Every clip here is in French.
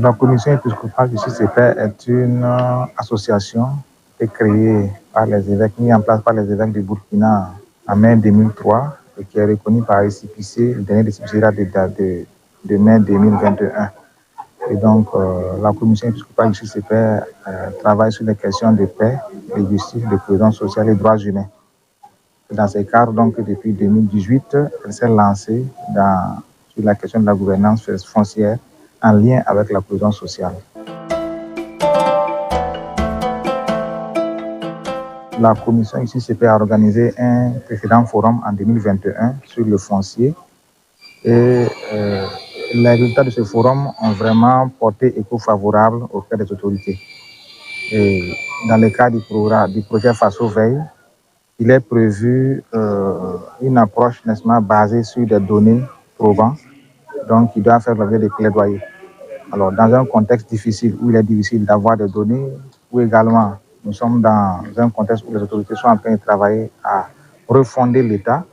La commission épiscopale du CCP est une association qui est créée par les évêques, mise en place par les évêques du Burkina en mai 2003 et qui est reconnue par récépissé, le dernier récépissé de mai 2021. Et donc, la commission épiscopale du CCP travaille sur les questions de paix, de justice, de cohésion sociale et de droits humains. Dans ces cadres, donc, depuis 2018, elle s'est lancée sur la question de la gouvernance foncière en lien avec la cohésion sociale. La commission ICCP a organisé un précédent forum en 2021 sur le foncier et les résultats de ce forum ont vraiment porté écho favorable auprès des autorités. Et dans le cadre du projet FASO Veille, il est prévu une approche basée sur des données probantes, donc qui doit faire l'objet des plaidoyers. Alors, dans un contexte difficile, où il est difficile d'avoir des données, où également nous sommes dans un contexte où les autorités sont en train de travailler à refonder l'État,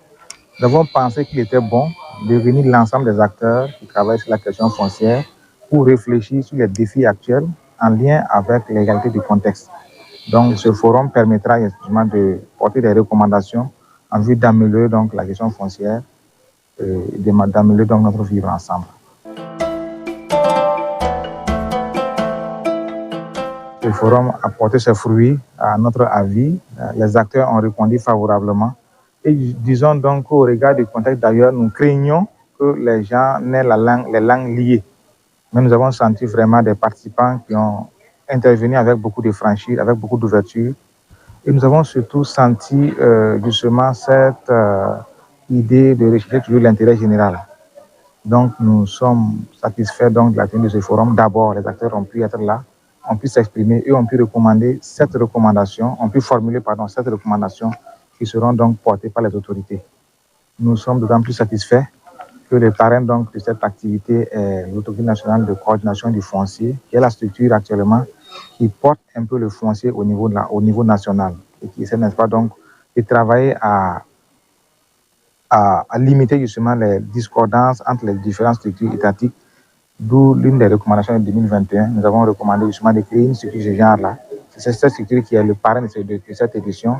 nous avons pensé qu'il était bon de réunir l'ensemble des acteurs qui travaillent sur la question foncière pour réfléchir sur les défis actuels en lien avec les réalités du contexte. Donc, ce forum permettra effectivement de porter des recommandations en vue d'améliorer donc la question foncière et d'améliorer donc notre vivre ensemble. Le forum a porté ses fruits à notre avis. Les acteurs ont répondu favorablement. Et disons donc qu'au regard du contexte d'ailleurs, nous craignons que les gens n'aient les langues liées. Mais nous avons senti vraiment des participants qui ont intervenu avec beaucoup de franchise, avec beaucoup d'ouverture. Et nous avons surtout senti justement cette idée de rechercher toujours l'intérêt général. Donc nous sommes satisfaits donc de la tenue de ce forum. D'abord, les acteurs ont pu être là, ont pu s'exprimer et ont pu recommander cette recommandation, ont pu formuler cette recommandation qui seront donc portées par les autorités. Nous sommes d'autant plus satisfaits que le parrain donc de cette activité est l'Autorité nationale de coordination du foncier, qui est la structure actuellement qui porte un peu le foncier au niveau national et qui essaie, n'est-ce pas, donc de travailler à limiter justement les discordances entre les différentes structures étatiques, d'où l'une des recommandations de 2021. Nous avons recommandé justement de créer une structure de ce genre-là. C'est cette structure qui est le parrain de cette édition.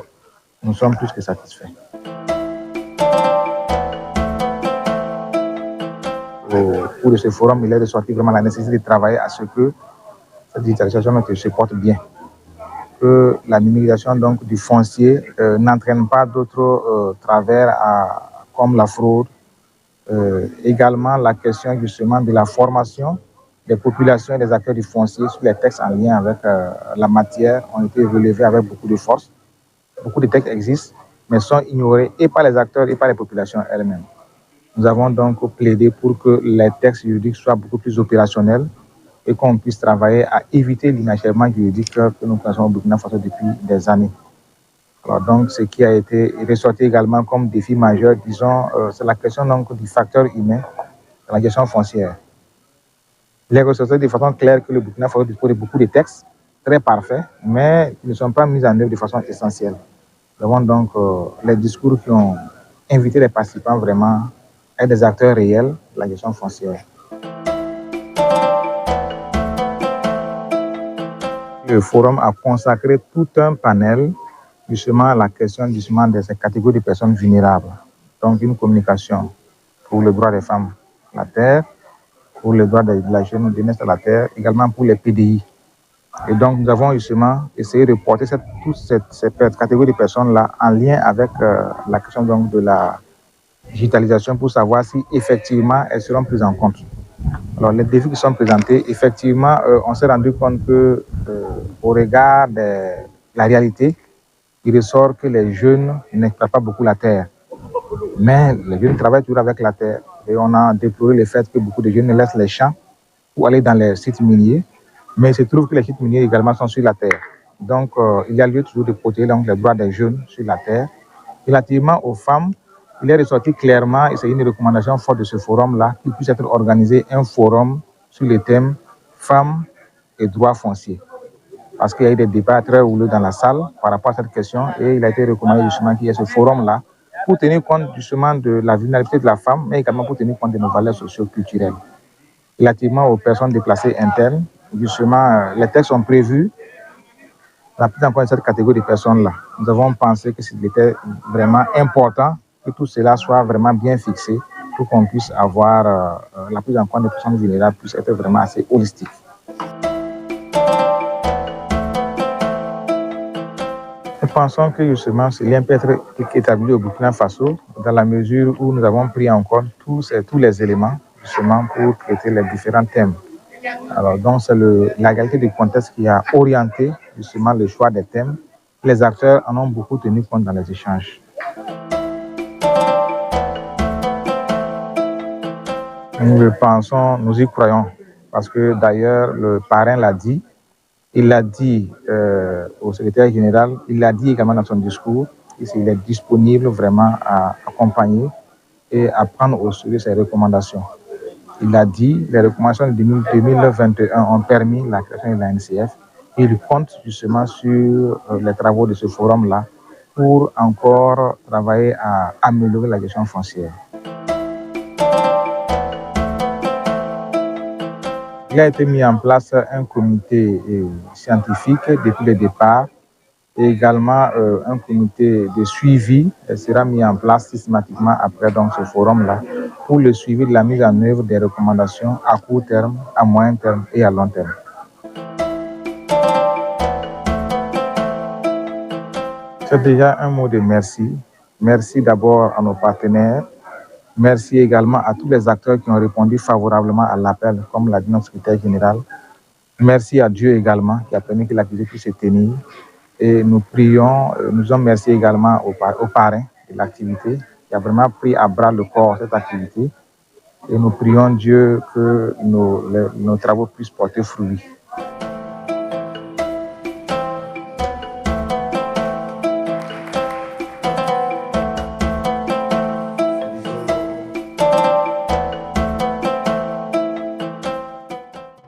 Nous sommes plus que satisfaits. Au cours de ce forum, il est ressorti vraiment la nécessité de travailler à ce que cette digitalisation se porte bien. Que la numérisation donc, du foncier n'entraîne pas d'autres travers comme la fraude. Également la question justement de la formation des populations et des acteurs du foncier sur les textes en lien avec la matière ont été relevés avec beaucoup de force. Beaucoup de textes existent, mais sont ignorés et par les acteurs et par les populations elles-mêmes. Nous avons donc plaidé pour que les textes juridiques soient beaucoup plus opérationnels et qu'on puisse travailler à éviter l'inachèvement juridique que nous connaissons au Burkina Faso depuis des années. Alors donc, ce qui a été ressorti également comme défi majeur, disons, c'est la question donc, du facteur humain dans la gestion foncière. Il est ressorti de façon claire que le Burkina Faso dispose de beaucoup de textes très parfaits, mais qui ne sont pas mis en œuvre de façon essentielle. Nous avons donc les discours qui ont invité les participants vraiment à être des acteurs réels de la gestion foncière. Le forum a consacré tout un panel justement à la question justement de ces catégories de personnes vulnérables. Donc une communication pour le droit des femmes à la terre, pour le droit de la jeunesse à la terre, également pour les PDI. Et donc nous avons justement essayé de porter toutes ces catégories de personnes-là en lien avec la question donc, de la digitalisation pour savoir si effectivement elles seront prises en compte. Alors les défis qui sont présentés, effectivement, on s'est rendu compte que au regard de la réalité, il ressort que les jeunes n'exploitent pas beaucoup la terre. Mais les jeunes travaillent toujours avec la terre. Et on a déploré le fait que beaucoup de jeunes laissent les champs pour aller dans les sites miniers. Mais il se trouve que les sites miniers également sont sur la terre. Donc, il y a lieu toujours de protéger donc, les droits des jeunes sur la terre. Relativement aux femmes, il est ressorti clairement, et c'est une recommandation forte de ce forum-là, qu'il puisse être organisé un forum sur le thème femmes et droits fonciers. Parce qu'il y a eu des débats très houleux dans la salle par rapport à cette question, et il a été recommandé justement qu'il y ait ce forum-là pour tenir compte justement de la vulnérabilité de la femme, mais également pour tenir compte de nos valeurs socio-culturelles. Relativement aux personnes déplacées internes, justement, les textes sont prévus la prise en compte de cette catégorie de personnes-là. Nous avons pensé que c'était vraiment important que tout cela soit vraiment bien fixé pour qu'on puisse avoir la prise en compte des personnes vulnérables puisse être vraiment assez holistique. Nous pensons que justement ce lien peut être établi au Burkina Faso dans la mesure où nous avons pris en compte tous les éléments justement pour traiter les différents thèmes. Alors donc c'est la réalité du contexte qui a orienté justement le choix des thèmes. Les acteurs en ont beaucoup tenu compte dans les échanges. Nous le pensons, nous y croyons, parce que d'ailleurs le parrain l'a dit. Il l'a dit au secrétaire général, il l'a dit également dans son discours, il est disponible vraiment à accompagner et à prendre au sérieux ses recommandations. Il a dit, les recommandations de 2021 ont permis la création de la NCF et il compte justement sur les travaux de ce forum-là pour encore travailler à améliorer la gestion foncière. Il a été mis en place un comité scientifique depuis le départ et également un comité de suivi sera mis en place systématiquement après donc, ce forum-là pour le suivi de la mise en œuvre des recommandations à court terme, à moyen terme et à long terme. C'est déjà un mot de merci. Merci d'abord à nos partenaires. Merci également à tous les acteurs qui ont répondu favorablement à l'appel, comme l'a dit notre secrétaire général. Merci à Dieu également qui a permis que l'activité puisse se tenir. Et nous prions, nous en merci également au parrain de l'activité qui a vraiment pris à bras le corps cette activité. Et nous prions Dieu que nos travaux puissent porter fruit.